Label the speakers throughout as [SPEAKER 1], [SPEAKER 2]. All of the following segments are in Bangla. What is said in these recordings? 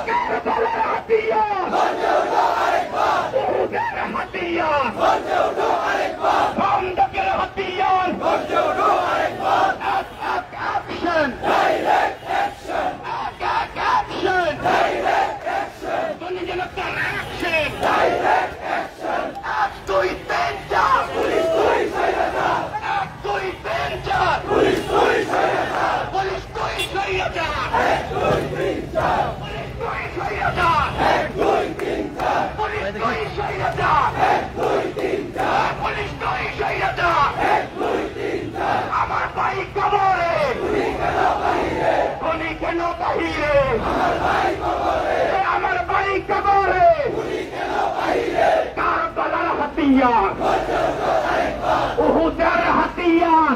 [SPEAKER 1] কারবালার হাতিয়ার উহুদের হাতিয়ার খন্দকের হাতিয়ার অ্যাকশন অ্যাকশন তুমি যেন তার অ্যাকশন এক দুই তিন চার পুলিশ দুই স্বৈরাচার এক দুই তিন চার পুলিশ দুই স্বৈরাচার পুলিশ দুই স্বৈরাচার এক দুই তিন চার পুলিশ দুই স্বৈরাচার এক দুই তিন চার পুলিশ দুই স্বৈরাচার এক দুই তিন চার পুলিশ দুই স্বৈরাচার এক দুই তিন চার আমার ভাই কবরে তুমি কেন বাহিরে তুমি কেন বাহিরে আমার ভাই কবরে আমার ভাই কবরে তুমি কেন বাহিরে কারবালার হাতিয়ার উহুদের হাতিয়ার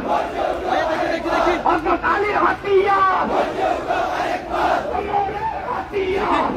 [SPEAKER 1] হযরত আলীর হাতিয়ার ওমরের হাতিয়ার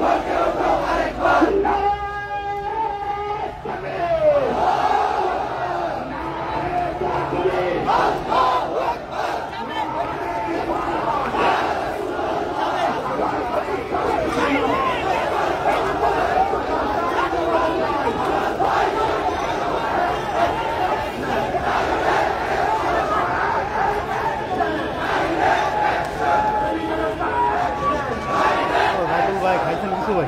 [SPEAKER 2] ভাই খাইছেন কিছু ভাই